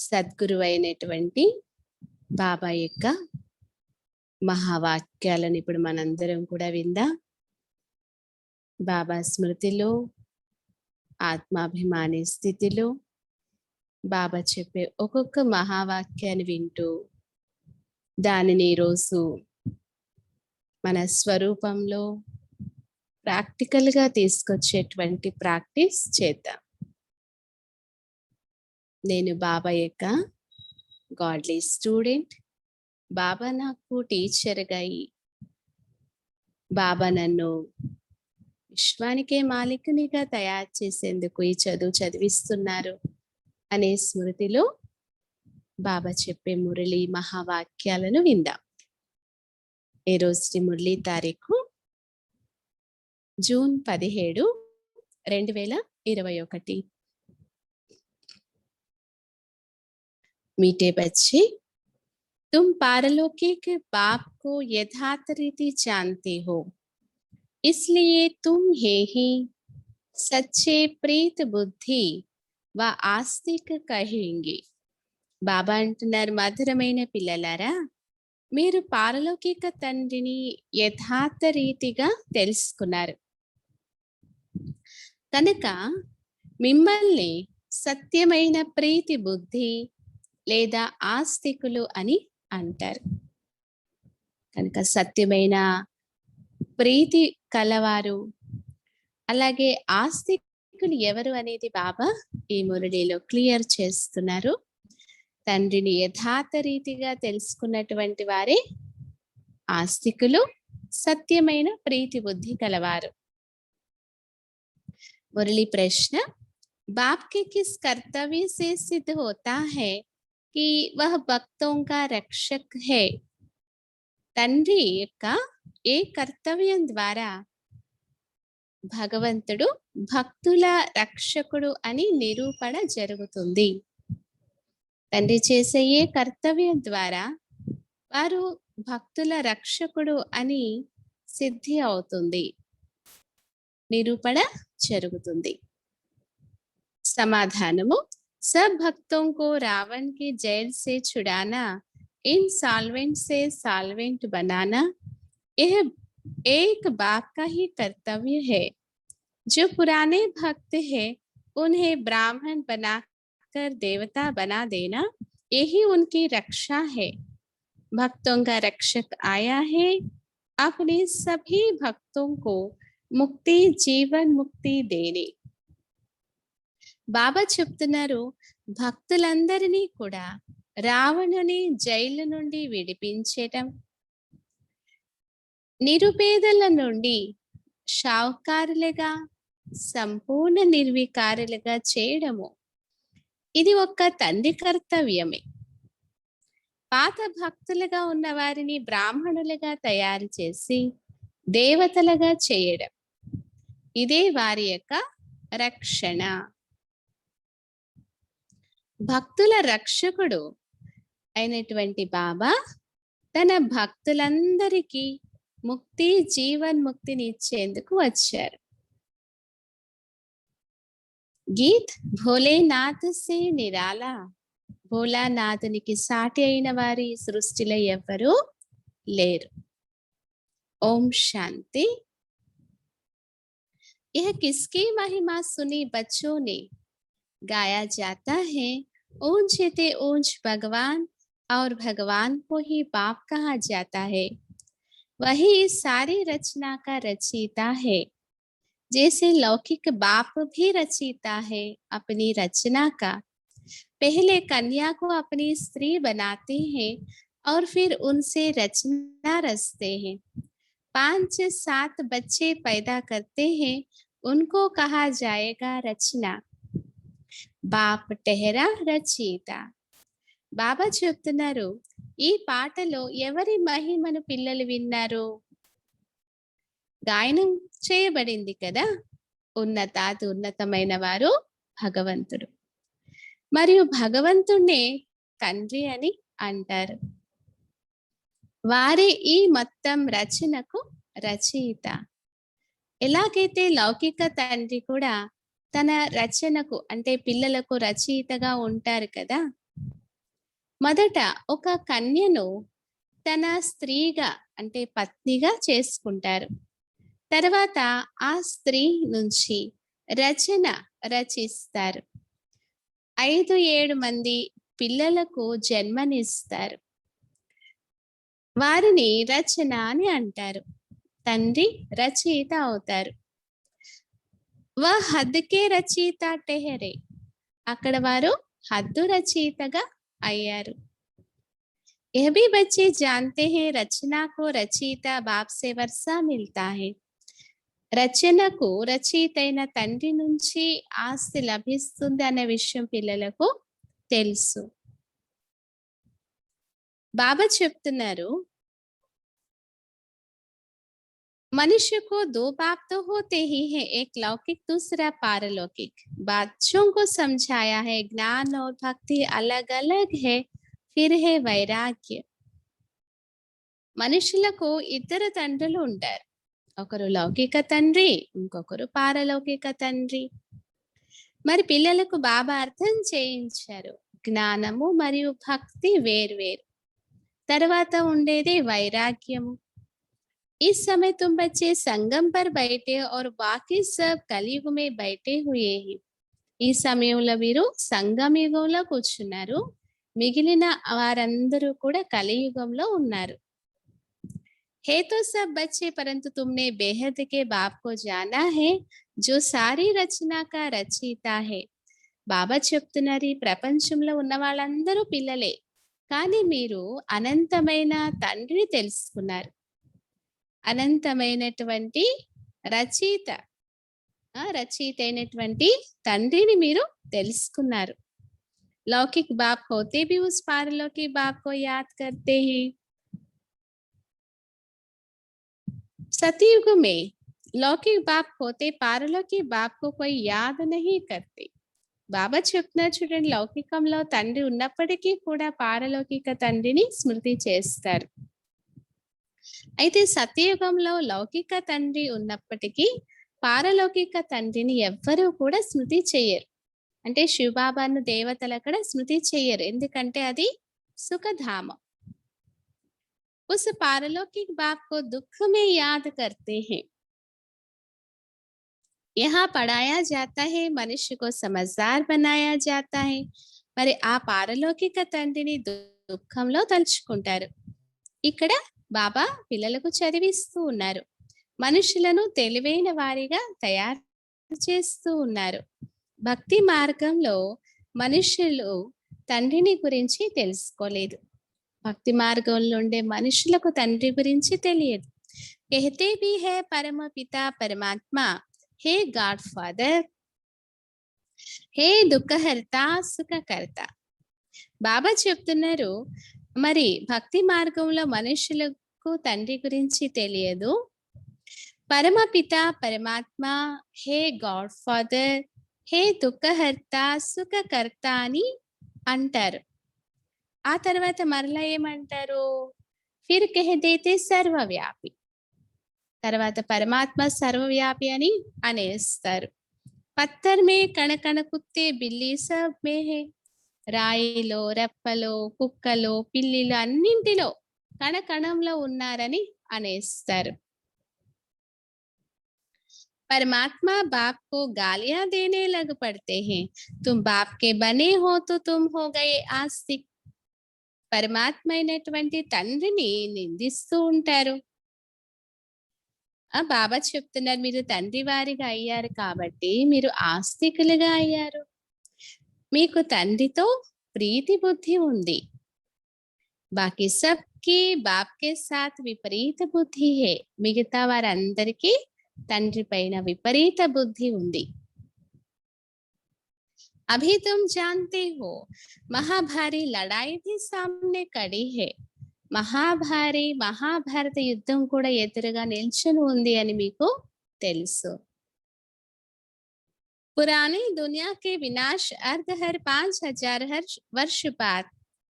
సద్గురు అయినటువంటి బాబా యొక్క మహావాక్యాలను ఇప్పుడు మనందరం కూడా విందాం. బాబా స్మృతిలో, ఆత్మాభిమాని స్థితిలో బాబా చెప్పే ఒక్కొక్క మహావాక్యాన్ని వింటూ దానిని ఈరోజు మన స్వరూపంలో ప్రాక్టికల్గా తీసుకొచ్చేటువంటి ప్రాక్టీస్ చేద్దాం. నేను బాబా యొక్క గాడ్లీ స్టూడెంట్. బాబా నాకు టీచర్గా అయి బాబా నన్ను విశ్వానికే మాలికునిగా తయారు చేసేందుకు ఈ చదువు చదివిస్తున్నారు అనే స్మృతిలో బాబా చెప్పే మురళి మహావాక్యాలను విందాం. ఈ రోజు మురళి తారీఖు జూన్ 17, 2021. मीठे बच्चे, तुम पारलौकिक बाप को यथार्थ रीति जानते हो, इसलिए तुम ही सच्चे प्रीत बुद्धि व आस्तिक कहेंगे. బాబా అంటున్నారు, మధురమైన పిల్లలారా, మీరు పారలౌకిక తండ్రిని యథార్థ రీతిగా తెలుసుకున్నారు కనుక మిమ్మల్ని సత్యమైన ప్రీతి బుద్ధి లేదా ఆస్తికులు అని అంటారు. కనుక సత్యమైన ప్రీతి కలవారు, అలాగే ఆస్తికులు ఎవరు అనేది బాబా ఈ మురళిలో క్లియర్ చేస్తున్నారు. తండ్రిని యథార్థ రీతిగా తెలుసుకున్నటువంటి వారే ఆస్తికులు, సత్యమైన ప్రీతి బుద్ధి కలవారు. మురళి ప్రశ్న, बाप के किस कर्तव्य से सिद्ध होता है कि वह भक्तों का रक्षक है? తండ్రి యొక్క ఏ కర్తవ్యం ద్వారా భగవంతుడు భక్తుల రక్షకుడు అని నిరూపణ జరుగుతుంది? తండ్రి చేసే ఏ కర్తవ్యం ద్వారా వారు భక్తుల రక్షకుడు అని సిద్ధి అవుతుంది, నిరూపణ జరుగుతుంది. समाधानमु, सब भक्तों को रावण के जेल से छुड़ाना, इन सॉल्वेंट से सॉल्वेंट बनाना, यह एक बाप का ही कर्तव्य है. जो पुराने भक्त हैं उन्हें ब्राह्मण बनाकर देवता बना देना, यही उनकी रक्षा है. भक्तों का रक्षक आया है अपने सभी भक्तों को मुक्ति, जीवन मुक्ति देने. బాబా చెప్తున్నారు, భక్తులందరినీ కూడా రావణుని జైలు నుండి విడిపించటం, నిరుపేదల నుండి షావుకారులుగా సంపూర్ణ నిర్వికారులుగా చేయడము, ఇది ఒక్క తండ్రి కర్తవ్యమే. పాత భక్తులుగా ఉన్న వారిని బ్రాహ్మణులుగా తయారు చేసి దేవతలుగా చేయడం, ఇదే వారి యొక్క రక్షణ. భక్తుల రక్షకుడు అయినటువంటి బాబా తన భక్తులందరికీ ముక్తి, జీవన్ముక్తిని ఇచ్చేందుకు వచ్చారు. గీత్ భోలేనాథ్ సే నిరాలా, భోలానాథునికి సాటి అయిన వారి సృష్టిలో ఎవ్వరూ లేరు. ఓం శాంతి. यह किसकी महिमा सुनी बच्चों ने गाया जाता है, ऊंच थे ऊंच भगवान और भगवान को ही बाप कहा जाता है. वही इस सारी रचना का रचयिता है. जैसे लौकिक बाप भी रचयिता है अपनी रचना का. पहले कन्या को अपनी स्त्री बनाते हैं और फिर उनसे रचना रचते हैं. 5-7 बच्चे पैदा करते हैं, उनको कहा जाएगा रचना. బాప్ టెహరా రచయిత. బాబా చెప్తున్నారు, ఈ పాటలో ఎవరి మహిమను పిల్లలు విన్నారు? గాయనం చేయబడింది కదా, ఉన్నతమైన వారు భగవంతుడు, మరియు భగవంతుణ్ణే తండ్రి అని అంటారు. వారే ఈ మొత్తం రచనకు రచయిత. ఎలాగైతే లౌకిక తండ్రి కూడా తన రచనకు అంటే పిల్లలకు రచయితగా ఉంటారు కదా, మొదట ఒక కన్యను తన స్త్రీగా అంటే పత్నిగా చేసుకుంటారు. తర్వాత ఆ స్త్రీ నుంచి రచన రచిస్తారు. 5-7 మంది పిల్లలకు జన్మనిస్తారు. వారిని రచన అని అంటారు. తండ్రి రచయిత అవుతారు. హద్దుకే రచయిత టెహరే, అక్కడ వారు హద్దు రచయితగా అయ్యారు. यह भी बच्चे जानते हैं रचना को रचयिता बाप से वर्षा मिलता है. రచనకు రచయిత అయిన తండ్రి నుంచి ఆస్తి లభిస్తుంది అనే విషయం పిల్లలకు తెలుసు. బాబా చెప్తున్నారు, मनुष्य को 2 बाप तो होते ही है, एक लौकिक दूसरा पारलौकिक. बच्चों को समझाया है ज्ञान और भक्ति अलग अलग है, फिर है वैराग्य. మనుషులకు ఇద్దరు తండ్రులు ఉంటారు. ఒకరు లౌకిక తండ్రి, ఇంకొకరు పారలౌకిక తండ్రి. మరి పిల్లలకు బాబా అర్థం చేయించారు, జ్ఞానము మరియు భక్తి వేర్వేరు. తర్వాత ఉండేది వైరాగ్యము. इस समय तुम बच्चे संगम पर बैठे और बाकी सब कलयुग में बैठे हुए हैं. ఈ సమయంలో వీరు సంగమ యుగంలో కూర్చున్నారు, మిగిలిన వారందరూ కూడా కలియుగంలో ఉన్నారు. है तो सब बच्चे परंतु तुमने बेहद के बाप को जाना है जो सारी रचना का रचयिता है. బాబా చెప్తున్నారు, ఈ ప్రపంచంలో ఉన్న వాళ్ళందరూ పిల్లలే, కానీ మీరు అనంతమైన తండ్రిని తెలుసుకున్నారు. అనంతమైనటువంటి రచయిత రచయిత అయినటువంటి తండ్రిని మీరు తెలుసుకున్నారు. लौकिक बाप होते भी उस पारलौकिक बाप को याद करते हैं. सतयुग में लौकिक बाप होते पारलौकिक बाप को कोई याद नहीं करते. బాబా చెప్తున్నారు చూడండి, లౌకికంలో తండ్రి ఉన్నప్పటికీ కూడా పారలౌకిక తండ్రిని స్మృతి చేస్తారు. అయితే సత్యయుగంలో లౌకిక తండ్రి ఉన్నప్పటికీ పారలౌకిక తండ్రిని ఎవ్వరూ కూడా స్మృతి చెయ్యరు. అంటే శివబాబాను దేవతలు అక్కడ స్మృతి చెయ్యరు, ఎందుకంటే అది సుఖధామం. उस पारलौकिक बाप को दुख में याद करते हैं. यहाँ पढ़ाया जाता है, मनुष्य को समझदार बनाया जाता है. మరి ఆ పారలౌకిక తండ్రిని దుఃఖంలో తలుచుకుంటారు. ఇక్కడ బాబా పిల్లలకు చదివిస్తూ ఉన్నారు, మనుషులను తెలివైన వారిగా తయారు చేస్తూ ఉన్నారు. భక్తి మార్గంలో మనుషులు తండ్రిని గురించి తెలుసుకోలేదు. భక్తి మార్గంలో ఉండే మనుషులకు తండ్రి గురించి తెలియదు. कहते भी है परम पिता परमात्मा, हे गॉड फादर, हे దుఃఖహర్త సుఖకర్త. బాబా చెప్తున్నారు, మరి భక్తి మార్గంలో మనుషులకు తండ్రి గురించి తెలియదు. పరమపిత పరమాత్మ, హే గాడ్ ఫాదర్, హే దుఃఖహర్త సుఖకర్త అని అంటారు. ఆ తర్వాత మరలా ఏమంటారు, ఫిర్ కహదేతే సర్వవ్యాపి. తర్వాత పరమాత్మ సర్వవ్యాపి అని అనేస్తారు. పత్తర్ మే కణకణ కుత్తే బిల్లి సబ్ మే హే. రాయిలో, రెప్పలో, కుక్కలో, పిల్లిలో అన్నింటిలో కణకణంలో ఉన్నారని అనేస్తారు. परमात्मा बाप को गालियां देने लग पड़ते हैं, तुम बाप के बने हो तो तुम हो गए आस्तिक. పరమాత్మ అయినటువంటి తండ్రిని నిందిస్తూ ఉంటారు. బాబా చెప్తున్నారు, మీరు తండ్రి వారిగా అయ్యారు కాబట్టి మీరు ఆస్తికులుగా అయ్యారు. మీకు తండ్రితో ప్రీతి బుద్ధి ఉంది. బాకీ సబ్కి బాప్ కే సాత్ విపరీత బుద్ధి హే. మిగతా వారందరికీ తండ్రి పైన విపరీత బుద్ధి ఉంది. अभी तुम जानते हो महाभारी लड़ाई भी सामने खड़ी है. మహాభారత యుద్ధం కూడా ఎదురుగా నిల్చుని ఉంది అని మీకు తెలుసు. पुरानी दुनिया के विनाश अर्ध हर 5000 वर्ष बाद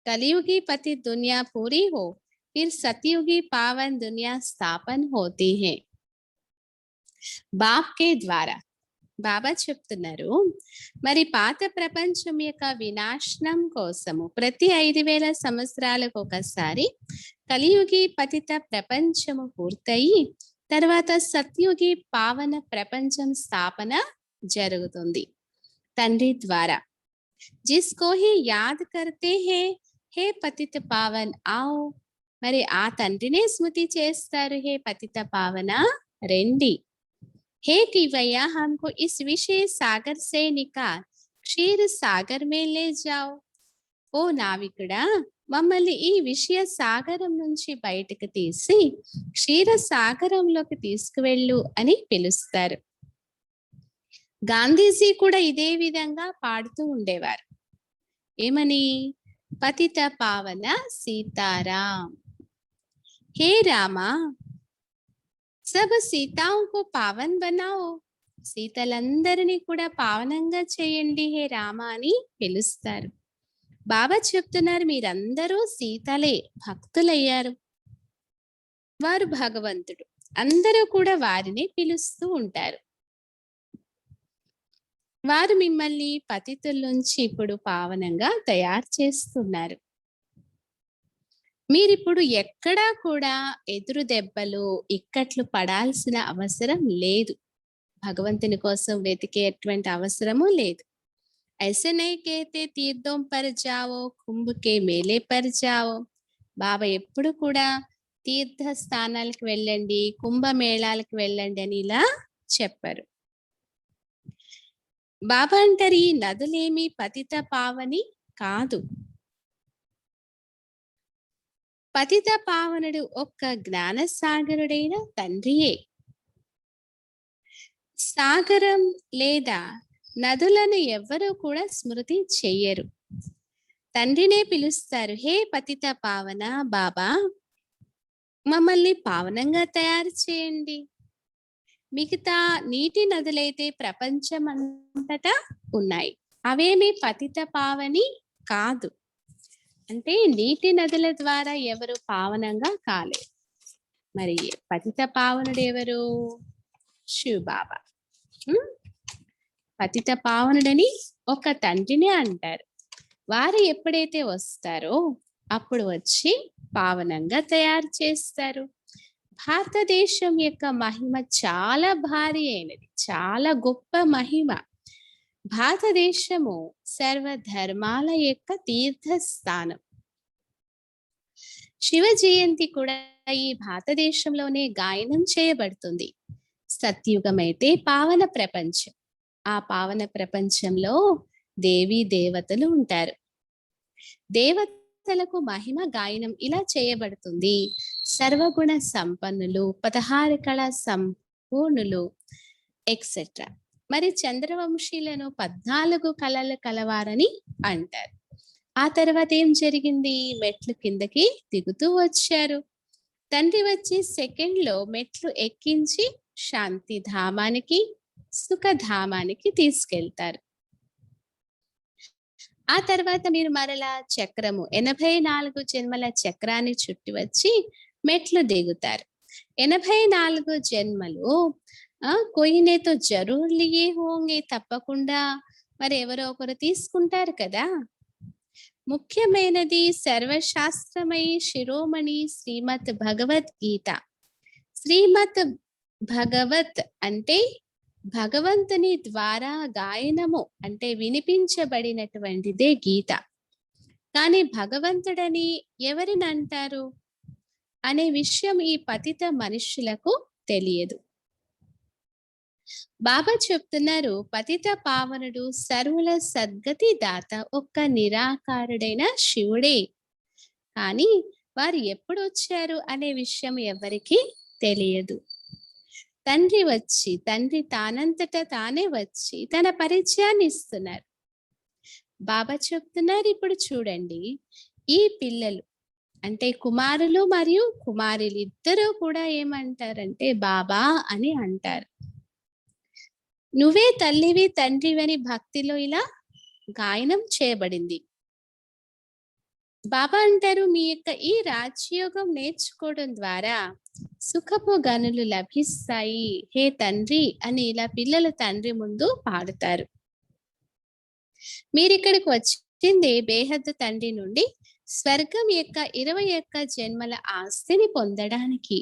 कलयुगी पतित दुनिया पूरी हो, फिर सतयुगी पावन दुनिया स्थापन होती है. बाप के द्वारा బాబా చెప్తున్నారు, మరి పాత ప్రపంచం యొక్క వినాశనం కోసము ప్రతి 5,000 సంవత్సరాలకు ఒకసారి కలియుగి పతిత ప్రపంచము పూర్తయి తర్వాత సత్యుగి పావన ప్రపంచం స్థాపన జరుగుతుంది తండ్రి ద్వారా. జిస్కో హి యాద్ కర్తే హే పతిత పావన్ ఆओ. మరి ఆ తండ్రినే స్మృతి చేస్తారు, హే పతిత పావన రెండి. हे कीवैया हमको इस विशेष सागर से निकाल క్షీర సాగర్ మే లే జాओ. ఓ నావికుడా, మమ్మల్ని ఈ విషయ సాగరం నుంచి బయటకు తీసి క్షీర సాగరంలోకి తీసుకువెళ్ళు అని పిలుస్తారు. గాంధీజీ కూడా ఇదే విధంగా పాడుతూ ఉండేవారు. ఏమని? పతిత పావన సీతారాం. హే రామా, సబ్ సీతాంకు పావన్ బనాओ. సీతలందరినీ కూడా పావనంగా చేయండి హే రామ అని పిలుస్తారు. బాబా చెప్తున్నారు, మీరందరూ సీతలే, భక్తులయ్యారు. వారు భగవంతుడు, అందరూ కూడా వారిని పిలుస్తూ ఉంటారు. వారు మిమ్మల్ని పతితుల నుంచి ఇప్పుడు పావనంగా తయారు చేస్తున్నారు. మీరిప్పుడు ఎక్కడా కూడా ఎదురు దెబ్బలు ఇక్కట్లు పడాల్సిన అవసరం లేదు. భగవంతుని కోసం వెతికేటువంటి అవసరము లేదు. ఐసే నహీ కేతే తీర్థం పర్ జావో కుంభ్ కే మేలే పర్ జావో. బాబా ఎప్పుడు కూడా తీర్థ స్థానాలకు వెళ్ళండి, కుంభమేళాలకు వెళ్ళండి అని ఇలా చెప్పారు. బాబా అంటారు, ఈ నదులేమి పతిత పావని కాదు. పతిత పావనుడు ఒక్క జ్ఞానసాగరుడైన తండ్రియే. సాగరం లేదా నదులను ఎవ్వరూ కూడా స్మృతి చెయ్యరు. తండ్రినే పిలుస్తారు, హే పతిత పావన బాబా, మమ్మల్ని పావనంగా తయారు చేయండి. మిగతా నీటి నదులైతే ప్రపంచం అంతటా ఉన్నాయి, అవేమి పతిత పావని కాదు. అంటే నీటి నదుల ద్వారా ఎవరు పావనంగా కాలేదు. మరి పతిత పావనుడు ఎవరు? శివ బాబా. పతిత పావనుడని ఒక తండ్రిని అంటారు. వారు ఎప్పుడైతే వస్తారో అప్పుడు వచ్చి పావనంగా తయారు చేస్తారు. భారతదేశం యొక్క మహిమ చాలా భారీ అయినది, చాలా గొప్ప మహిమ. భారతదేశము సర్వధర్మాల యొక్క తీర్థస్థానం. శివ జయంతి కూడా ఈ భారతదేశంలోనే గాయనం చేయబడుతుంది. సత్యుగం అయితే పావన ప్రపంచం. ఆ పావన ప్రపంచంలో దేవీ దేవతలు ఉంటారు. దేవతలకు మహిమ గాయనం ఇలా చేయబడుతుంది. సర్వగుణ సంపన్నులు, 16 కళ సంపూర్ణులు ఎక్సెట్రా. మరి చంద్రవంశీలను 14 కళలు కలవారని అంటారు. ఆ తర్వాత ఏం జరిగింది? మెట్లు కిందకి దిగుతూ వచ్చారు. తండ్రి వచ్చి సెకండ్లో మెట్లు ఎక్కించి శాంతి ధామానికి, సుఖధామానికి తీసుకెళ్తారు. ఆ తర్వాత మీరు మరలా చక్రము 84 జన్మల చక్రాన్ని చుట్టి వచ్చి మెట్లు దిగుతారు. 84 జన్మలు కొయినేతో జరూర్ లియే హోంగే, తప్పకుండా మరి ఎవరో ఒకరు తీసుకుంటారు కదా. ముఖ్యమైనది సర్వశాస్త్రమై శిరోమణి శ్రీమద్ భగవద్గీత. శ్రీమద్ భగవత్ అంటే భగవంతుని ద్వారా గాయనము, అంటే వినిపించబడినటువంటిదే గీత. కానీ భగవంతుడని ఎవరిని అంటారు అనే విషయం ఈ పతిత మనుష్యులకు తెలియదు. బాబా చెప్తున్నారు, పతిత పావనుడు సర్వుల సద్గతి దాత ఒక్క నిరాకారుడైన శివుడే. కానీ వారు ఎప్పుడు వచ్చారు అనే విషయం ఎవరికి తెలియదు. తండ్రి తానంతట తానే వచ్చి తన పరిచయాన్ని ఇస్తున్నారు. బాబా చెప్తున్నారు, ఇప్పుడు చూడండి, ఈ పిల్లలు అంటే కుమారులు మరియు కుమారులు ఇద్దరూ కూడా ఏమంటారంటే బాబా అని అంటారు. నువ్వే తల్లివి తండ్రివని భక్తిలో ఇలా గాయనం చేయబడింది. బాబా అంటారు, మీ యొక్క ఈ రాజయోగం నేర్చుకోవడం ద్వారా సుఖపు గనులు లభిస్తాయి హే తండ్రి అని ఇలా పిల్లలు తండ్రి ముందు పాడుతారు. మీరిక్కడికి వచ్చింది బేహద్దు తండ్రి నుండి స్వర్గం యొక్క 21 జన్మల ఆస్తిని పొందడానికి.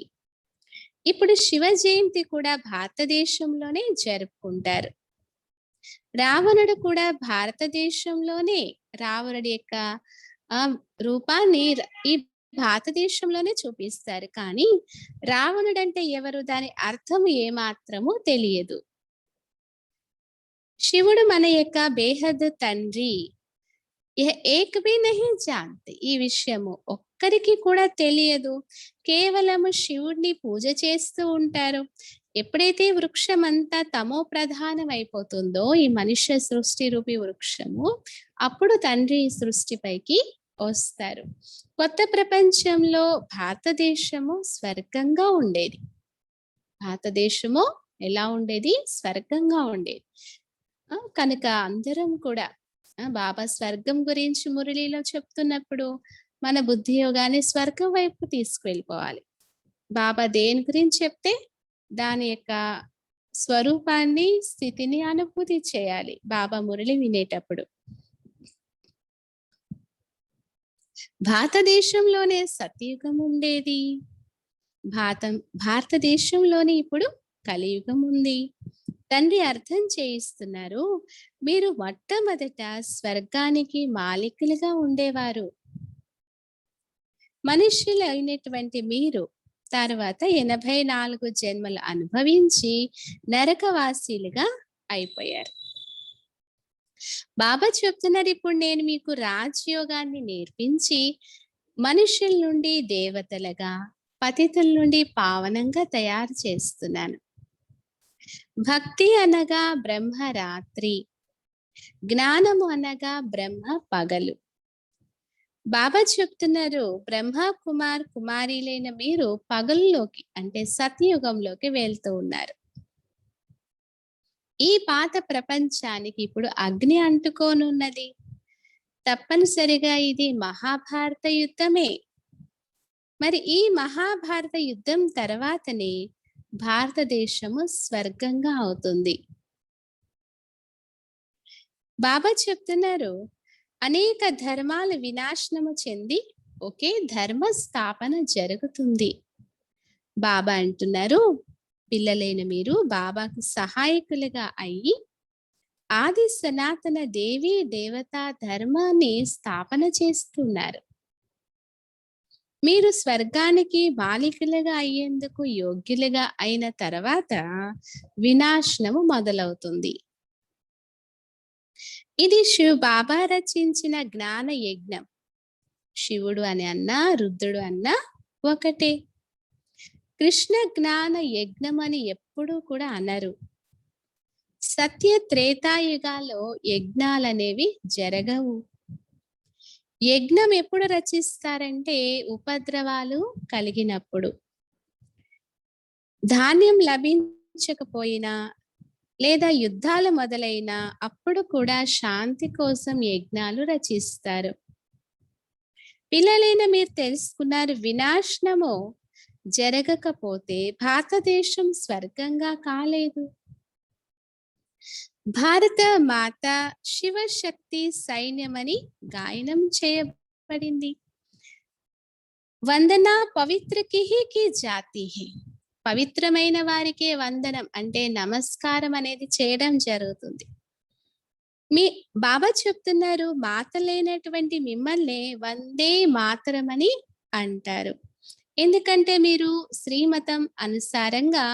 ఇప్పుడు శివ జయంతి కూడా భారతదేశంలోనే జరుపుకుంటారు. రావణుడు కూడా భారతదేశంలోనే రావణుడి యొక్క రూపాన్ని ఈ భారతదేశంలోనే చూపిస్తారు. కానీ రావణుడంటే ఎవరు, దాని అర్థం ఏమాత్రము తెలియదు. శివుడు మన యొక్క బేహద్ తండ్రి. ఏక్ భీ నహీ జాన్తే, ఈ విషయము ఒక్కరికి కూడా తెలియదు. కేవలము శివుడిని పూజ చేస్తూ ఉంటారు. ఎప్పుడైతే వృక్షం అంతా తమో ప్రధానం అయిపోతుందో, ఈ మనుష్య సృష్టి రూపి వృక్షము, అప్పుడు తండ్రి సృష్టిపైకి వస్తారు. కొత్త ప్రపంచంలో భారతదేశము స్వర్గంగా ఉండేది. భారతదేశము ఎలా ఉండేది? స్వర్గంగా ఉండేది. కనుక అందరం కూడా బాబా స్వర్గం గురించి మురళిలో చెప్తున్నప్పుడు మన బుద్ధి యోగాన్ని స్వర్గం వైపు తీసుకువెళ్ళిపోవాలి. బాబా దేని గురించి చెప్తే దాని యొక్క స్వరూపాన్ని, స్థితిని అనుభూతి చేయాలి బాబా మురళి వినేటప్పుడు. భారతదేశంలోనే సత్యయుగం ఉండేది. భారతదేశంలోనే ఇప్పుడు కలియుగం ఉంది. తండ్రి అర్థం చేయిస్తున్నారు, మీరు మొట్టమొదట స్వర్గానికి మాలికులుగా ఉండేవారు. మనుష్యులు అయినటువంటి మీరు తర్వాత 84 జన్మలు అనుభవించి నరకవాసీలుగా అయిపోయారు. బాబా చెప్తున్నారు, ఇప్పుడు నేను మీకు రాజయోగాన్ని నేర్పించి మనుషుల నుండి దేవతలుగా, పతితుల నుండి పావనంగా తయారు చేస్తున్నాను. భక్తి అనగా బ్రహ్మ రాత్రి, జ్ఞానము అనగా బ్రహ్మ పగలు. బాబా చెప్తున్నారు, బ్రహ్మ కుమారీలైన మీరు పగల్లోకి అంటే సత్యయుగంలోకి వెళ్తూ ఉన్నారు. ఈ పాత ప్రపంచానికి ఇప్పుడు అగ్ని అంటుకోనున్నది. తప్పనిసరిగా ఇది మహాభారత యుద్ధమే. మరి ఈ మహాభారత యుద్ధం తర్వాతనే భారతదేశము స్వర్గంగా అవుతుంది. బాబా చెప్తున్నారు, అనేక ధర్మాలు వినాశనము చెంది ఒకే ధర్మ స్థాపన జరుగుతుంది. బాబా అంటున్నారు, పిల్లలైన మీరు బాబాకు సహాయకులుగా అయ్యి ఆది సనాతన దేవీ దేవతా ధర్మాన్ని స్థాపన చేస్తున్నారు. మీరు స్వర్గానికి బాలికలుగా అయ్యేందుకు యోగ్యులుగా అయిన తర్వాత వినాశనము మొదలవుతుంది. ఇది శివ బాబా రచించిన జ్ఞాన యజ్ఞం. శివుడు అని అన్నా, రుద్రుడు అన్నా ఒకటే. కృష్ణ జ్ఞాన యజ్ఞం అని ఎప్పుడూ కూడా అనరు. సత్య త్రేతాయుగాలో యజ్ఞాలనేవి జరగవు. యజ్ఞం ఎప్పుడు రచిస్తారంటే ఉపద్రవాలు కలిగినప్పుడు, ధాన్యం లభించకపోయినా లేదా యుద్ధాలు మొదలైనా అప్పుడు కూడా శాంతి కోసం యజ్ఞాలు రచిస్తారు. పిల్లలైన మీరు తెలుసుకున్నారు, వినాశనము జరగకపోతే భారతదేశం స్వర్గంగా కాలేదు. భారత మాత శివశక్తి సైన్యమని గాయనం చేయబడింది. వందనా పవిత్రకి కి జాతి హి, పవిత్రమైన వారికే వందనం అంటే నమస్కారం అనేది చేయడం జరుగుతుంది. మీ బాబా చెప్తున్నారు, మాతలైనటువంటి మిమ్మల్ని వందే మాతరం అని అంటారు. ఎందుకంటే మీరు శ్రీమతం అనుసారంగా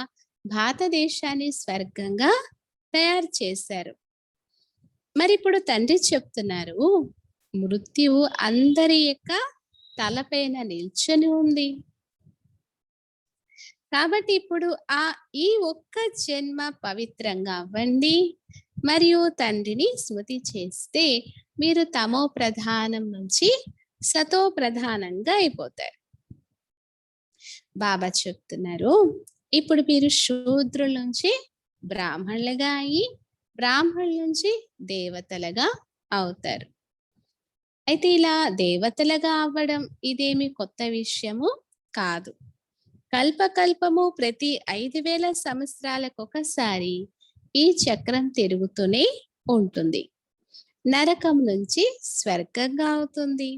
భారతదేశాన్ని స్వర్గంగా తయారు చేశారు. మరి ఇప్పుడు తండ్రి చెప్తున్నారు, మృత్యువు అందరి యొక్క తలపైన నిల్చొని ఉంది. కాబట్టి ఇప్పుడు ఈ ఒక్క జన్మ పవిత్రంగా అవ్వండి మరియు తండ్రిని స్మృతి చేస్తే మీరు తమో ప్రధానం నుంచి సతో ప్రధానంగా అయిపోతారు. బాబా చెప్తున్నారు, ఇప్పుడు మీరు శూద్రుల నుంచి బ్రాహ్మణులుగా అయ్యి బ్రాహ్మణుల నుంచి దేవతలుగా అవుతారు. అయితే ఇలా దేవతలుగా అవ్వడం ఇదేమి కొత్త విషయము కాదు. కల్పకల్పము ప్రతి 5,000 సంవత్సరాలకొకసారి ఈ చక్రం తిరుగుతూనే ఉంటుంది. నరకం నుంచి స్వర్గంగా అవుతుంది.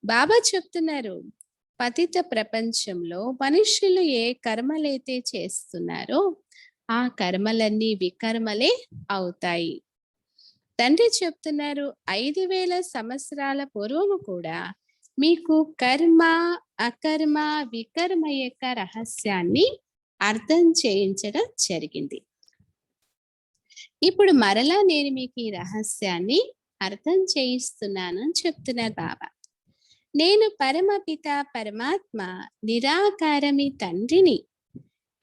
బాబా చెప్తున్నారు, పతిత ప్రపంచంలో మనుషులు ఏ కర్మలైతే చేస్తున్నారో ఆ కర్మలన్నీ వికర్మలే అవుతాయి. తండ్రి చెప్తున్నారు, 5,000 సంవత్సరాల పూర్వము కూడా మీకు కర్మ, అకర్మ, వికర్మ యొక్క రహస్యాన్ని అర్థం చేయించడం జరిగింది. ఇప్పుడు మరలా నేను మీకు ఈ రహస్యాన్ని అర్థం చేయిస్తున్నాను అని చెప్తున్నారు బాబా. నేను పరమపిత పరమాత్మ నిరాకారమి తండ్రిని.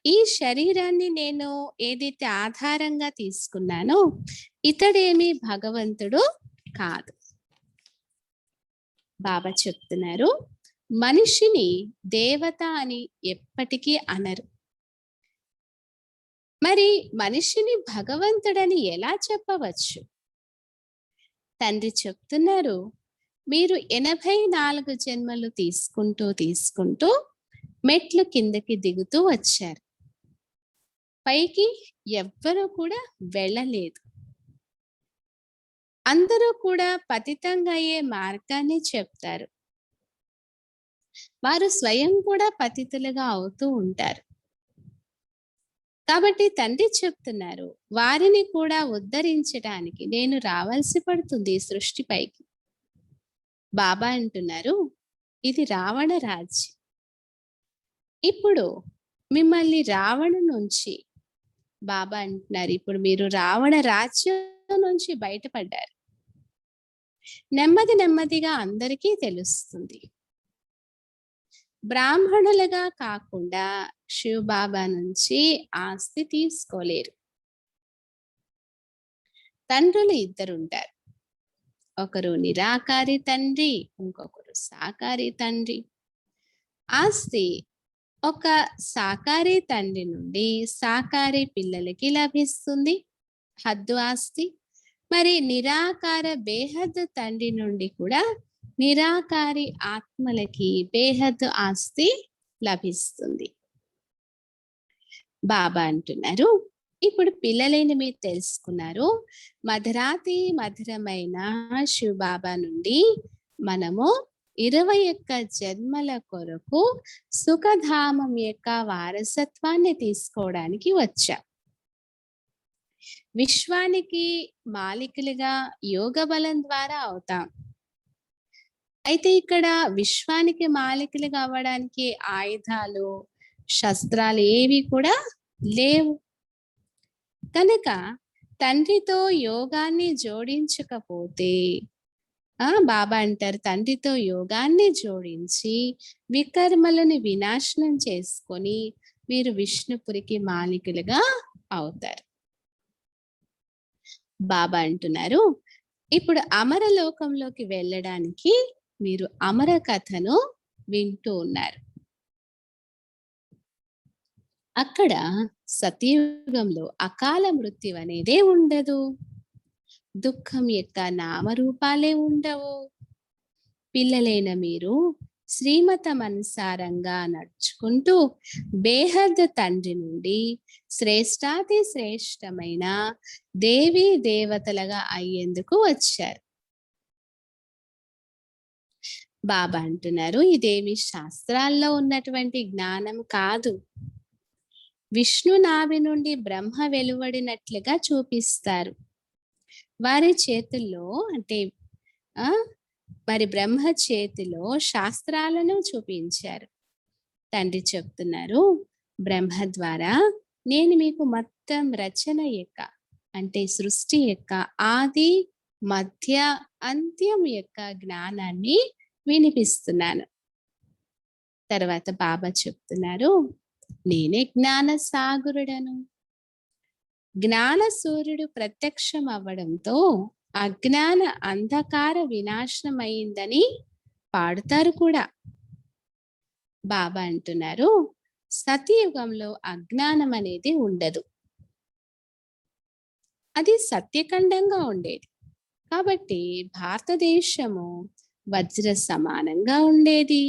ఈ శరీరాన్ని నేను ఏదైతే ఆధారంగా తీసుకున్నానో ఇతడేమి భగవంతుడు కాదు. బాబా చెప్తున్నారు, మనిషిని దేవత అని ఎప్పటికీ అనరు. మరి మనిషిని భగవంతుడని ఎలా చెప్పవచ్చు? తండ్రి చెప్తున్నారు, మీరు 84 జన్మలు తీసుకుంటూ మెట్లు కిందకి దిగుతూ వచ్చారు. పైకి ఎవ్వరూ కూడా వెళ్ళలేదు. అందరూ కూడా పతితంగా అయ్యే మార్గాన్ని చెప్తారు. వారు స్వయం కూడా పతితులుగా అవుతూ ఉంటారు. కాబట్టి తండ్రి చెప్తున్నారు, వారిని కూడా ఉద్ధరించడానికి నేను రావాల్సి పడుతుంది సృష్టిపైకి. బాబా అంటున్నారు, ఇది రావణ రాజ్యం. ఇప్పుడు మిమ్మల్ని రావణ నుంచి బాబా అంటున్నారు, ఇప్పుడు మీరు రావణ రాజ్యం నుంచి బయటపడ్డారు. నెమ్మదిగా అందరికీ తెలుస్తుంది. బ్రాహ్మణులుగా కాకుండా శివబాబా నుంచి ఆస్తి తీసుకోలేరు. తండ్రులు ఇద్దరుంటారు. ఒకరు నిరాకారి తండ్రి, ఇంకొకరు సాకారి తండ్రి. ఆస్తి ఒక సాకారి తండ్రి నుండి సాకారి పిల్లలకి లభిస్తుంది, హద్దు ఆస్తి. మరి నిరాకార బేహద్దు తండ్రి నుండి కూడా నిరాకారి ఆత్మలకి బేహద్దు ఆస్తి లభిస్తుంది. బాబా అంటున్నారు, ఇప్పుడు పిల్లలైన మీరు తెలుసుకున్నారు, మధురాతి మధురమైన శివబాబా నుండి మనము 21 జన్మల కొరకు సుఖధామం యొక్క వారసత్వాన్ని తీసుకోవడానికి వచ్చాం. విశ్వానికి మాలికులుగా యోగ బలం ద్వారా అవుతాం. అయితే ఇక్కడ విశ్వానికి మాలికులుగా అవ్వడానికి ఆయుధాలు, శస్త్రాలు ఏవి కూడా లేవు. కనుక తండ్రితో యోగాన్ని జోడించకపోతే బాబా అంటారు, తండ్రితో యోగాన్ని జోడించి వికర్మలను వినాశనం చేసుకొని మీరు విష్ణుపురికి మాలికులుగా అవుతారు. బాబా అంటున్నారు, ఇప్పుడు అమరలోకంలోకి వెళ్ళడానికి మీరు అమర కథను వింటూ ఉన్నారు. అక్కడ సతయుగంలో అకాల మృత్యు అనేదే ఉండదు. దుఃఖం యొక్క నామరూపాలే ఉండవు. పిల్లలైన మీరు శ్రీమతమనుసారంగా నడుచుకుంటూ బేహద్ తండ్రి నుండి శ్రేష్టాతి శ్రేష్టమైన దేవీ దేవతలుగా అయ్యేందుకు వచ్చారు. బాబా అంటున్నారు, ఇదేమి శాస్త్రాల్లో ఉన్నటువంటి జ్ఞానం కాదు. విష్ణు నాభి నుండి బ్రహ్మ వెలువడినట్లుగా చూపిస్తారు. వారి చేతుల్లో అంటే మరి బ్రహ్మ చేతిలో శాస్త్రాలను చూపించారు. తండ్రి చెప్తున్నారు, బ్రహ్మ ద్వారా నేను మీకు మొత్తం రచన యొక్క అంటే సృష్టి యొక్క ఆది మధ్య అంత్యం యొక్క జ్ఞానాన్ని వినిపిస్తున్నాను. తర్వాత బాబా చెప్తున్నారు, నేనే జ్ఞాన సాగరుడను. జ్ఞాన సూర్యుడు ప్రత్యక్షం అవ్వడంతో అజ్ఞాన అంధకార వినాశనం అయిందని పాడుతారు కూడా. బాబా అంటున్నారు, సత్యయుగంలో అజ్ఞానం అనేది ఉండదు. అది సత్యఖండంగా ఉండేది. కాబట్టి భారతదేశము వజ్ర సమానంగా ఉండేది.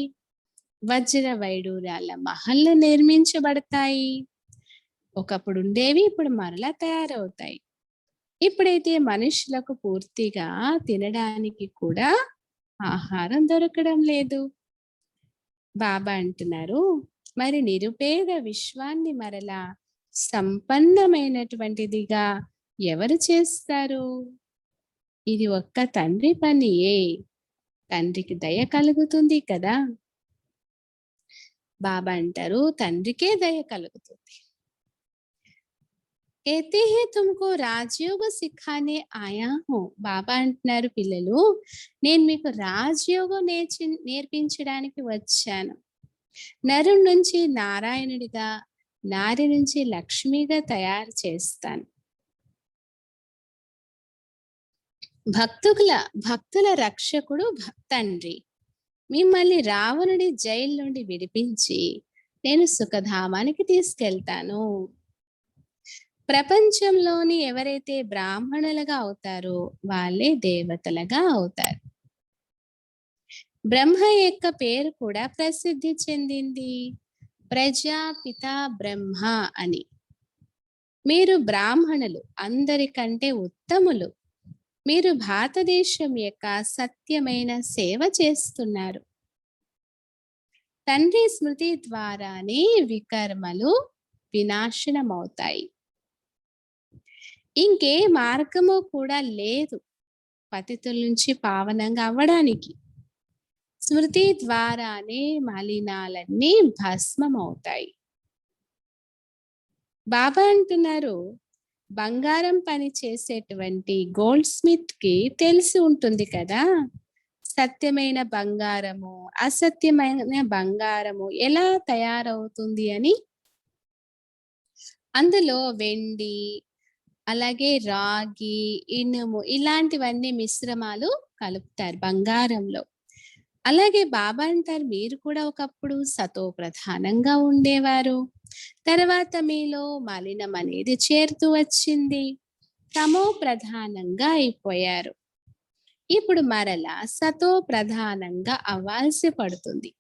వజ్ర వైడూర్యాల మహల్లు నిర్మించబడతాయి. ఒకప్పుడు ఉండేవి, ఇప్పుడు మరలా తయారవుతాయి. ఇప్పుడైతే మనుషులకు పూర్తిగా తినడానికి కూడా ఆహారం దొరకడం లేదు. బాబా అంటున్నారు, మరి నిరుపేద విశ్వాన్ని మరలా సంపన్నమైనటువంటిదిగా ఎవరు చేస్తారు? ఇది ఒక్క తండ్రి పనియే. తండ్రికి దయ కలుగుతుంది కదా. బాబా అంటారు, తండ్రికే దయ కలుగుతుంది. कहते हैं तुमको రాజయోగ సిఖానే ఆయా హూ. బాబా అంటున్నారు, పిల్లలు నేను మీకు రాజయోగం నేర్పించడానికి వచ్చాను. నరు నుంచి నారాయణుడిగా, నారి నుంచి లక్ష్మిగా తయారు చేస్తాను. భక్తుల రక్షకుడు తండ్రి. మిమ్మల్ని రావణుడి జైలు నుండి విడిపించి నేను సుఖధామానికి తీసుకెళ్తాను. ప్రపంచంలోని ఎవరైతే బ్రాహ్మణులుగా అవుతారో వాళ్ళే దేవతలుగా అవుతారు. బ్రహ్మ యొక్క పేరు కూడా ప్రసిద్ధి చెందింది, ప్రజాపిత బ్రహ్మ అని. మీరు బ్రాహ్మణులు, అందరికంటే ఉత్తములు. మీరు భారతదేశం యొక్క సత్యమైన సేవ చేస్తున్నారు. తండ్రి స్మృతి ద్వారానే వికర్మలు వినాశనమవుతాయి. ఇంకే మార్గము కూడా లేదు పతితుల నుంచి పావనంగా అవ్వడానికి. స్మృతి ద్వారానే మలినాలన్నీ భస్మమవుతాయి. బాబా అంటున్నారు, బంగారం పని చేసేటువంటి గోల్డ్ స్మిత్ కి తెలిసి ఉంటుంది కదా, సత్యమైన బంగారము అసత్యమైన బంగారము ఎలా తయారవుతుంది అని. అందులో వెండి, అలాగే రాగి, ఇనుము ఇలాంటివన్నీ మిశ్రమాలు కలుపుతారు బంగారంలో. అలాగే బాబా అంటారు, మీరు కూడా ఒకప్పుడు సతో ప్రధానంగా ఉండేవారు. తర్వాత మీలో మలినం అనేది చేరుతూ వచ్చింది, తమో ప్రధానంగా అయిపోయారు. ఇప్పుడు మరలా సతో ప్రధానంగా అవ్వాల్సి పడుతుంది.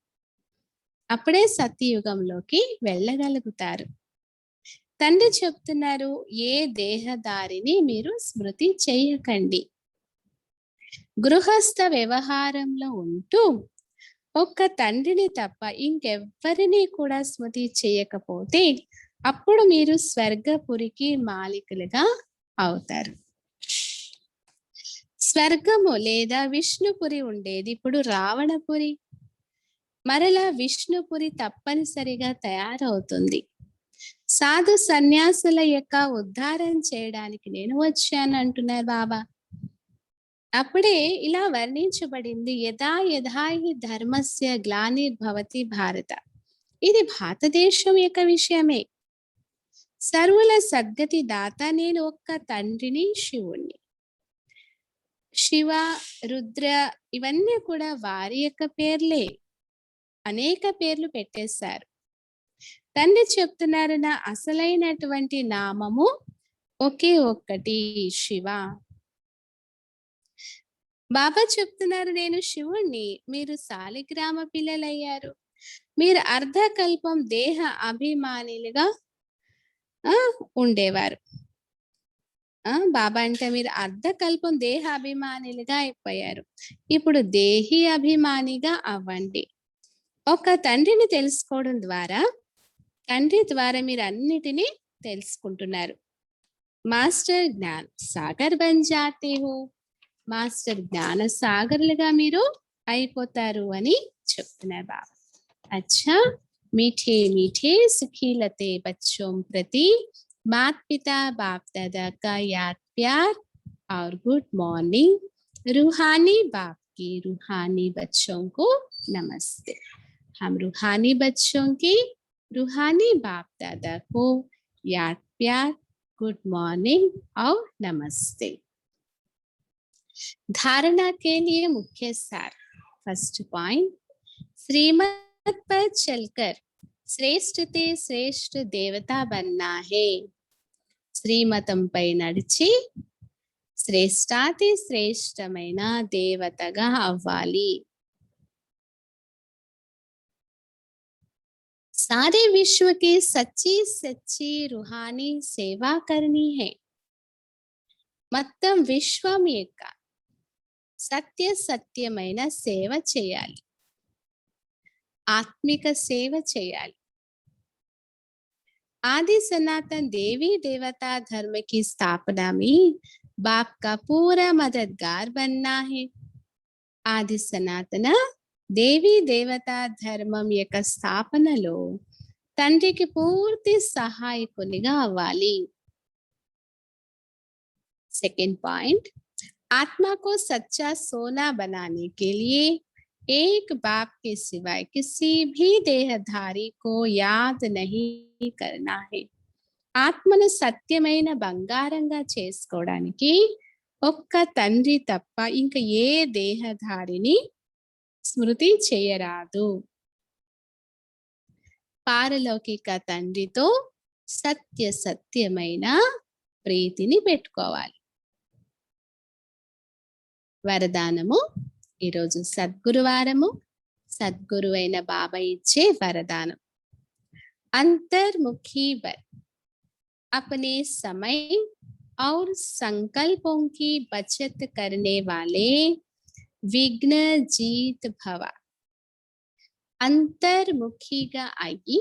అప్పుడే సత్యయుగంలోకి వెళ్ళగలుగుతారు. తండ్రి చెప్తున్నారు, ఏ దేహదారిని మీరు స్మృతి చేయకండి. గృహస్థ వ్యవహారంలో ఉంటూ ఒక్క తండ్రిని తప్ప ఇంకెవ్వరిని కూడా స్మృతి చేయకపోతే అప్పుడు మీరు స్వర్గపురికి మాలికలుగా అవుతారు. స్వర్గము లేదా విష్ణుపురి ఉండేది, ఇప్పుడు రావణపురి. మరలా విష్ణుపురి తప్పనిసరిగా తయారవుతుంది. సాధు సన్యాసుల యొక్క ఉద్ధారం చేయడానికి నేను వచ్చాను అంటున్నారు బాబా. అప్పుడే ఇలా వర్ణించబడింది, యథా యథా హి ధర్మస్య గ్లానిర్భవతి భారత. ఇది భారతదేశం యొక్క విషయమే. సర్వుల సద్గతి దాత నేను ఒక్క తండ్రిని, శివుణ్ణి. శివ, రుద్ర ఇవన్నీ కూడా వారి యొక్క పేర్లే. అనేక పేర్లు పెట్టేశారు. తండ్రి చెప్తున్నారు, నా అసలైనటువంటి నామము ఒకే ఒక్కటి, శివ. బాబా చెప్తున్నారు, నేను శివుణ్ణి, మీరు సాలిగ్రామ పిల్లలయ్యారు. మీరు అర్ధకల్పం దేహ అభిమానిలుగా ఉండేవారు. బాబా అంటే మీరు అర్ధకల్పం దేహ అభిమానిలుగా అయిపోయారు. ఇప్పుడు దేహి అభిమానిగా అవ్వండి. ఒక తండ్రిని తెలుసుకోవడం ద్వారా, తండ్రి ద్వారా మీరు అన్నిటినీ తెలుసుకుంటున్నారు. మాస్టర్ జ్ఞాన్ సాగర్ బన్ జాతే హో. మాస్టర్ జ్ఞాన సాగర్లుగా మీరు అయిపోతారు అని చెప్తున్నారు బాబా. అచ్చా, మీఠే మీఠే సుఖీలతే బచ్చోం ప్రతి मात पिता बाप दादा का याद प्यार और गुड मॉर्निंग. रूहानी बाप की रूहानी बच्चों को नमस्ते. हम रूहानी बच्चों की रूहानी बाप दादा को याद प्यार, गुड मॉर्निंग और नमस्ते. धारणा के लिए मुख्य सार. फर्स्ट पॉइंट, श्रीमत पर चलकर श्रेष्ठ ते श्रेष्ठ देवता बनना है. శ్రీమతంపై నడిచి శ్రేష్టాతి శ్రేష్టమైన దేవతగా అవ్వాలి. सारे विश्व की सच्ची सच्ची रूहानी सेवा करनी है. మొత్తం విశ్వం యొక్క సత్యమైన సేవ చేయాలి. ఆత్మిక సేవ చేయాలి. आदि सनातन देवी देवता धर्म की स्थापना में बाप का पूरा मददगार बनना है. ఆది సనాతన దేవీ దేవతా ధర్మం యొక్క స్థాపనలో తండ్రికి పూర్తి సహాయకునిగా అవ్వాలి. सेकंड पॉइंट, आत्मा को सच्चा सोना बनाने के लिए एक बाप के सिवाय किसी भी देहधारी को याद नहीं करना है. ఆత్మను సత్యమైన బంగారంగా చేసుకోవడానికి ఒక్క తండ్రి తప్ప ఇంకా ఏ దేహధారిని స్మృతి చేయరాదు. పారలౌకిక తండ్రితో సత్యమైన ప్రీతిని పెట్టుకోవాలి. వరదానము, ఈరోజు సద్గురువారము. సద్గురువైన బాబా ఇచ్చే వరదానం. अंतर्मुखी वर अपने समय और संकल्पों की बचत करने वाले विघ्न जीत भव. అంతర్ముఖిగా అయ్యి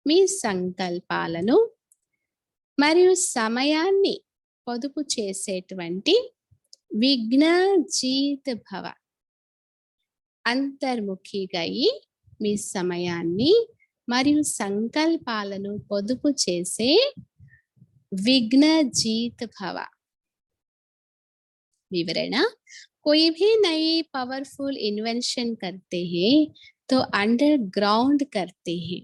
మీ సంకల్పాలను మరియు సమయాన్ని పొదుపు చేసేటువంటి విఘ్న జీత్ భవ. అంతర్ముఖిగా అయ్యి మీ సమయాన్ని మరియు సంకల్పాలను పొదుపు చేసే విఘ్న జీత్ భవ. विवरण, कोई भी नई पावरफुल इन्वेंशन करते हैं तो अंडरग्राउंड करते हैं.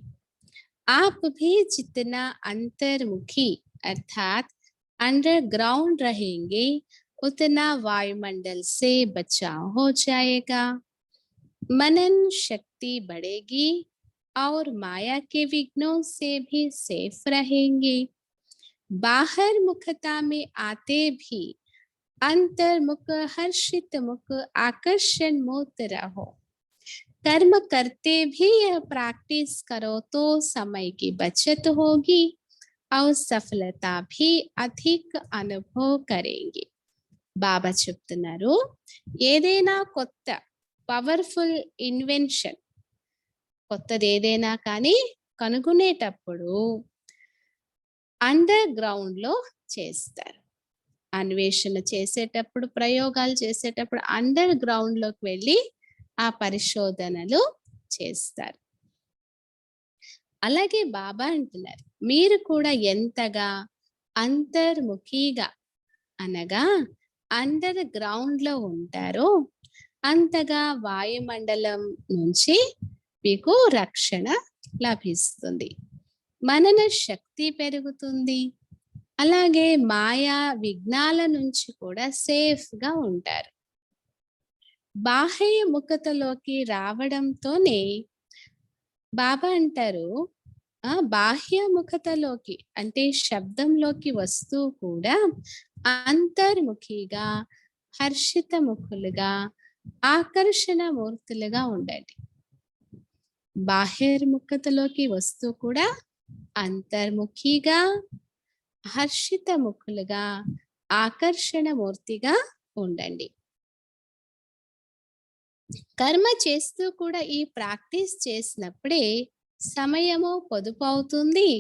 आप भी जितना अंतर्मुखी अर्थात अंडरग्राउंड रहेंगे उतना वायुमंडल से बचाव हो जाएगा. मनन शक्ति बढ़ेगी और माया के विघ्नों से भी सेफ रहेंगे. बाहर मुखता में आते भी अंतर्मुख हर्षित मुख आकर्षण मुक्त रहो. कर्म करते भी यह प्रैक्टिस करो तो समय की बचत होगी और सफलता भी अधिक अनुभव करेंगे. బాబా చెప్తున్నారు, ఏదైనా కొత్త పవర్ఫుల్ ఇన్వెన్షన్, కొత్తది ఏదైనా కానీ కనుగొనేటప్పుడు అండర్ గ్రౌండ్ లో చేస్తారు. అన్వేషణ చేసేటప్పుడు, ప్రయోగాలు చేసేటప్పుడు అండర్ గ్రౌండ్ లోకి వెళ్ళి ఆ పరిశోధనలు చేస్తారు. అలాగే బాబా అంటున్నారు, మీరు కూడా ఎంతగా అంతర్ముఖిగా అనగా అండర్ గ్రౌండ్ లో ఉంటారో అంతగా వాయుమండలం నుంచి మీకు రక్షణ లభిస్తుంది, మనన శక్తి పెరుగుతుంది, అలాగే మాయా విఘ్నాల నుంచి కూడా సేఫ్ గా ఉంటారు. బాహ్య ముఖతలోకి రావడంతోనే బాబా అంటారు, బాహ్య ముఖతలోకి అంటే శబ్దంలోకి వస్తూ కూడా అంతర్ముఖిగా హర్షిత ముఖులుగా ఆకర్షణ మూర్తులుగా ఉండండి. బాహ్యముఖతలోకి వస్తూ కూడా అంతర్ముఖిగా హర్షిత ముఖులుగా ఆకర్షణ మూర్తిగా ఉండండి. కర్మ చేస్తూ కూడా ఈ ప్రాక్టీస్ చేసినప్పుడే సమయము పొదుపు అవుతుంది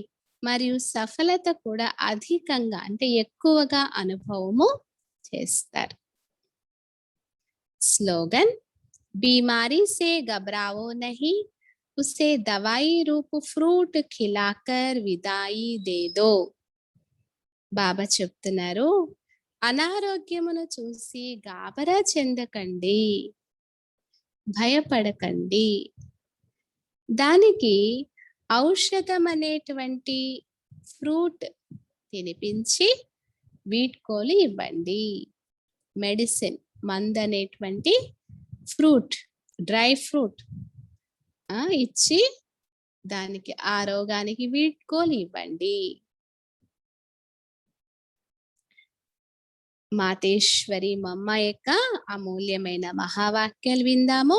మరియు సఫలత కూడా అధికంగా అంటే ఎక్కువగా అనుభవము చేస్తారు. స్లోగన్, बीमारी से घबराओ नहीं, उसे दवाई रूप फ्रूट खिलाकर विदाई दे दो. బాబా చెప్తున్నారు, అనారోగ్యమును చూసి గాబరా చెందకండి, భయపడకండి, దానికి ఔషధం అనేటువంటి ఫ్రూట్ తినిపించి వీడ్కోలు ఇవ్వండి. మెడిసిన్, మందు అనేటువంటి ఫ్రూట్, డ్రై ఫ్రూట్ ఇచ్చి దానికి ఆ రోగానికి వీడ్కోలు ఇవ్వండి. మాతేశ్వరి మమ్మ యొక్క అమూల్యమైన మహావాక్యాలు విందాము.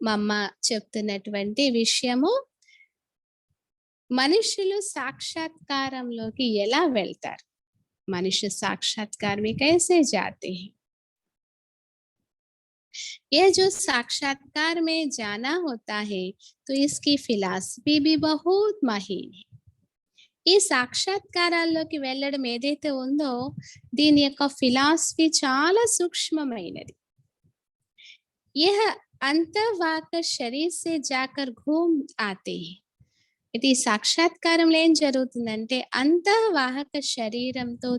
మమ్మ చెప్తున్నటువంటి విషయము, మనుషులు సాక్షాత్కారంలోకి ఎలా వెళ్తారు? मनुष्य साक्षात्कार में कैसे जाते हैं? ये जो साक्षात्कार में जाना होता है तो इसकी फिलासफी भी बहुत महीन है. ఈ సాక్షాత్కారాల్లోకి వెళ్ళడం ఏదైతే ఉందో దీని యొక్క ఫిలాసఫీ చాలా సూక్ష్మమైనది. यह अंतर्वाक शरीर से जाकर घूम आते हैं. ఇది సాక్షాత్కారంలో ఏం జరుగుతుందంటే అంతర్వాహక శరీరంతో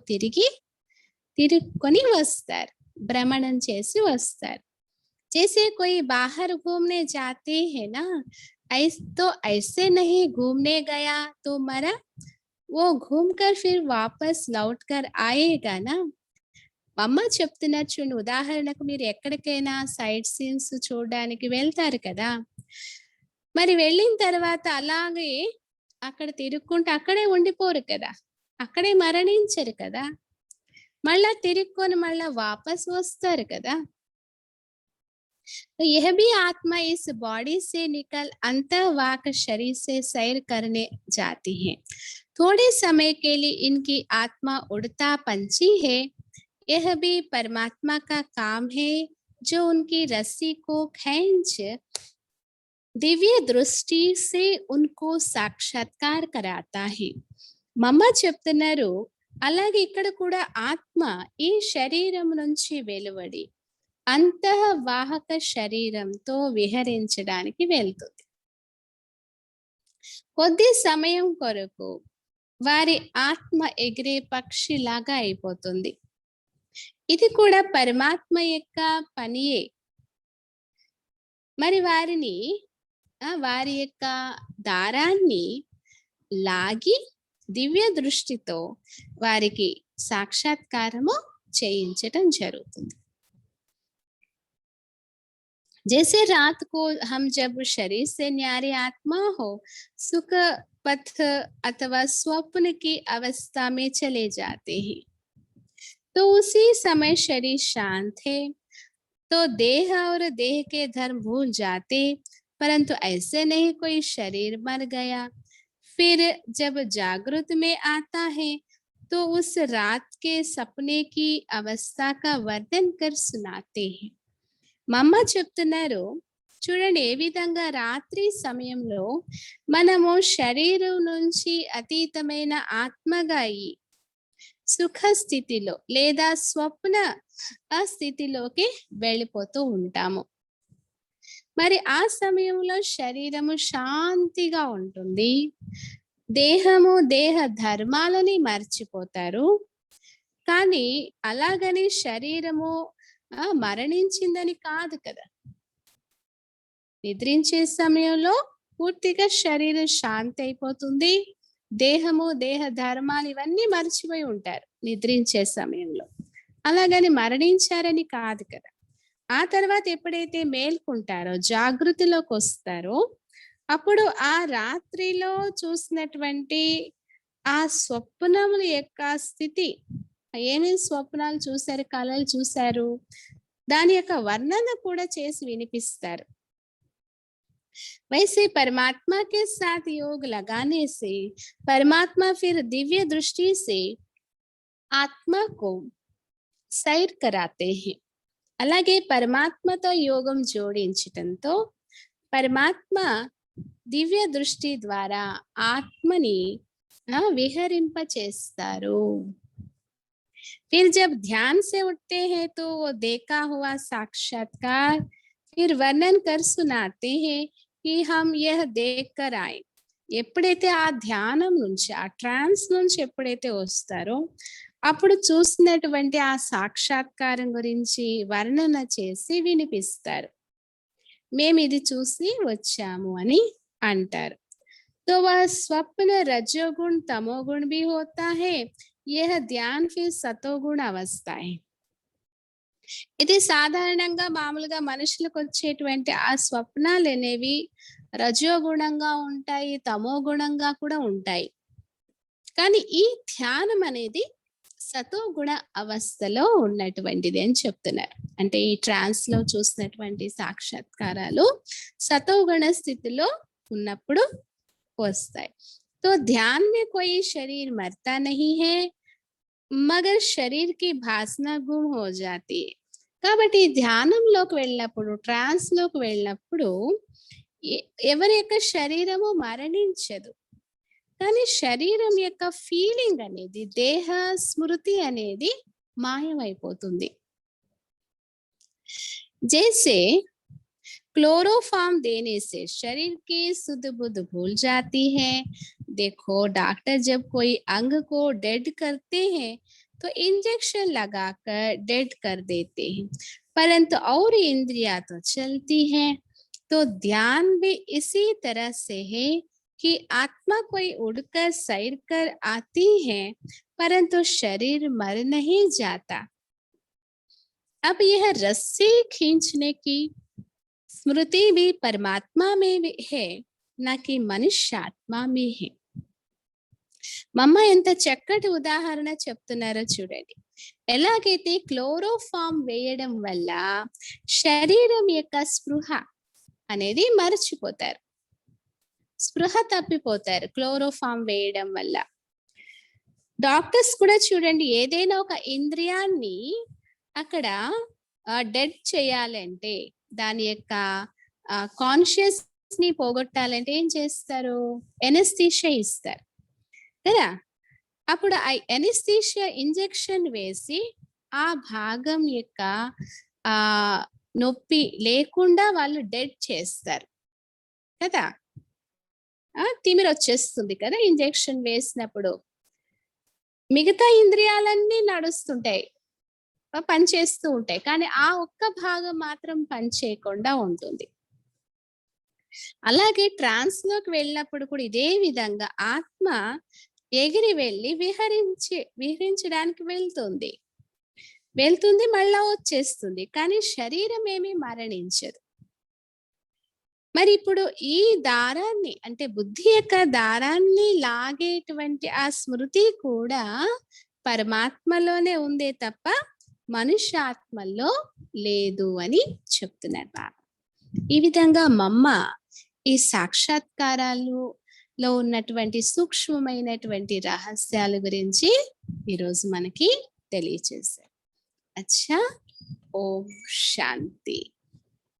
తిరుక్కొని వస్తారు, భ్రమణం చేసి వస్తారు. जैसे कोई बाहर घूमने जाते हैं ना, तो ऐसे नहीं घूमने गया तो मरा, वो घूमकर फिर वापस लौट कर आएगा ना. అమ్మ చెప్తున్నారు చూడండి, ఉదాహరణకు మీరు ఎక్కడికైనా సైట్ సీన్స్ చూడడానికి వెళ్తారు కదా, మరి వెళ్ళిన తర్వాత అలాగే అక్కడ తిరుక్కుంటూ అక్కడే ఉండిపోరు కదా, అక్కడే మరణించరు కదా, మళ్ళా తిరుక్కొని మళ్ళా వాపస్ వస్తారు కదా. तो यह भी आत्मा इस बॉडी से निकल अंतर्वाक शरीर से सैर करने जाती है. थोड़े समय के लिए इनकी आत्मा उड़ता पंछी है. यह भी परमात्मा का काम है जो उनकी रस्सी को खींच दिव्य दृष्टि से उनको साक्षात्कार कराता है. మమ్మ చెప్తున్నారు, అలాగే ఇక్కడ కూడా ఆత్మ ఈ శరీరం నుంచి వెలువడి అంతర్వాహక శరీరంతో విహరించడానికి వెళ్తుంది. కొద్ది సమయం కొరకు వారి ఆత్మ ఎగిరే పక్షిలాగా అయిపోతుంది. ఇది కూడా పరమాత్మ యొక్క పనియే. మరి వారి యొక్క దారాన్ని లాగి దివ్య దృష్టితో వారికి సాక్షాత్కారము చేయించటం జరుగుతుంది. जैसे रात को हम जब शरीर से न्यारी आत्मा हो सुख पथ अथवा स्वप्न की अवस्था में चले जाते हैं, तो उसी समय शरीर शांत है तो देह और देह के धर्म भूल जाते, परंतु ऐसे नहीं कोई शरीर मर गया. फिर जब जागृत में आता है तो उस रात के सपने की अवस्था का वर्णन कर सुनाते हैं. మమ్మ చెప్తున్నారు చూడండి, ఏ విధంగా రాత్రి సమయంలో మనము శరీరం నుంచి అతీతమైన ఆత్మగా అయి సుఖ స్థితిలో లేదా స్వప్న స్థితిలోకి వెళ్ళిపోతూ ఉంటాము. మరి ఆ సమయంలో శరీరము శాంతిగా ఉంటుంది, దేహము దేహ ధర్మాలని మర్చిపోతారు. కానీ అలాగని శరీరము మరణించిందని కాదు కదా. నిద్రించే సమయంలో పూర్తిగా శరీరం శాంతి అయిపోతుంది, దేహము దేహ ధర్మాలు ఇవన్నీ మర్చిపోయి ఉంటారు నిద్రించే సమయంలో. అలాగని మరణించారని కాదు కదా. ఆ తర్వాత ఎప్పుడైతే మేల్కుంటారో, జాగృతిలోకి వస్తారో, అప్పుడు ఆ రాత్రిలో చూసినటువంటి ఆ స్వప్నముల యొక్క స్థితి, ఏమేమి స్వప్నాలు చూశారు, కళలు చూశారు, దాని యొక్క వర్ణన కూడా చేసి వినిపిస్తారు. वैसे परमात्मा के साथ योग लगाने से परमात्मा फिर दिव्य दृष्टि से आत्मा को सैर कराते हैं. అలాగే పరమాత్మతో యోగం జోడించటంతో పరమాత్మ దివ్య దృష్టి ద్వారా ఆత్మని విహరింప చేస్తారు. फिर जब ध्यान से उठते हैं तो वो देखा हुआ साक्षात्कार फिर वर्णन कर सुनाते हैं कि हम यह देख कर आए. ఎప్పుడైతే ఆ ధ్యానం నుంచి, ఆ ట్రాన్స్ నుంచి ఎప్పుడైతే వస్తారో అప్పుడు చూసినటువంటి ఆ సాక్షాత్కారం గురించి వర్ణన చేసి వినిపిస్తారు. మేము ఇది చూసి వచ్చాము అని అంటారు. तो वह स्वप्न रजोगुण तमोगुण भी होता है. यह ध्यान फिर सतोगुण अवस्था है. ఇది సాధారణంగా మామూలుగా మనుషులకు వచ్చేటువంటి ఆ స్వప్నాలు అనేవి రజోగుణంగా ఉంటాయి, తమో గుణంగా కూడా ఉంటాయి. కానీ ఈ ధ్యానం అనేది సతో గుణ అవస్థలో ఉన్నటువంటిది అని చెప్తున్నారు. అంటే ఈ ట్రాన్స్ లో చూసినటువంటి సాక్షాత్కారాలు సతో గుణ స్థితిలో ఉన్నప్పుడు వస్తాయి. तो ध्यान में कोई शरीर मरता नहीं है मगर शरीर की भासना गुम हो जाती है. కాబట్టి ధ్యానంలోకి వెళ్ళినప్పుడు ట్రాన్స్ లోకి వెళ్ళినప్పుడు ఎవరి యొక్క శరీరము మరణించదు, కానీ శరీరం యొక్క ఫీలింగ్ అనేది, దేహ స్మృతి అనేది మాయమైపోతుంది. जैसे क्लोरोफॉर्म देने से शरीर की सुध बुध भूल जाती है. देखो डॉक्टर जब कोई अंग को डेड करते हैं तो इंजेक्शन लगाकर डेड कर देते हैं, परंतु और इंद्रियां तो चलती हैं. तो ध्यान भी इसी तरह से है कि आत्मा कोई उड़कर सैर कर आती है परंतु शरीर मर नहीं जाता. अब यह रस्सी खींचने की स्मृति भी परमात्मा में भी है, ना कि मनुष्यात्मा में है. మమ్మ ఎంత చక్కటి ఉదాహరణ చెప్తున్నారో చూడండి. ఎలాగైతే క్లోరోఫామ్ వేయడం వల్ల శరీరం యొక్క స్పృహ అనేది మర్చిపోతారు, స్పృహ తప్పిపోతారు క్లోరోఫామ్ వేయడం వల్ల. డాక్టర్స్ కూడా చూడండి, ఏదైనా ఒక ఇంద్రియాన్ని అక్కడ డెడ్ చేయాలంటే, దాని యొక్క కాన్షియస్ ని పోగొట్టాలంటే ఏం చేస్తారు? ఎనస్థీషియా ఇస్తారు కదా. అప్పుడు ఆ ఎనస్థీషియా ఇంజెక్షన్ వేసి ఆ భాగం యొక్క నొప్పి లేకుండా వాళ్ళు డెడ్ చేస్తారు కదా. తిమిర వచ్చేస్తుంది కదా ఇంజెక్షన్ వేసినప్పుడు. మిగతా ఇంద్రియాలన్నీ నడుస్తుంటాయి, పనిచేస్తూ ఉంటాయి, కానీ ఆ ఒక్క భాగం మాత్రం పనిచేయకుండా ఉంటుంది. అలాగే ట్రాన్స్ లోకి వెళ్ళినప్పుడు కూడా ఇదే విధంగా ఆత్మ ఎగిరి వెళ్ళి విహరించడానికి వెళ్తుంది, మళ్ళా వచ్చేస్తుంది, కానీ శరీరం ఏమీ మరణించదు. మరి ఇప్పుడు ఈ దారాన్ని, అంటే బుద్ధి యొక్క దారాన్ని లాగేటువంటి ఆ స్మృతి కూడా పరమాత్మలోనే ఉందే తప్ప మనుష్యాత్మలో లేదు అని చెప్తున్నారు బాబా. ఈ విధంగా మమ్మ ఈ సాక్షాత్కారాలలో ఉన్నటువంటి సూక్ష్మమైనటువంటి రహస్యాల గురించి ఈరోజు మనకి తెలియచేశారు. అచ్చా, ఓం శాంతి.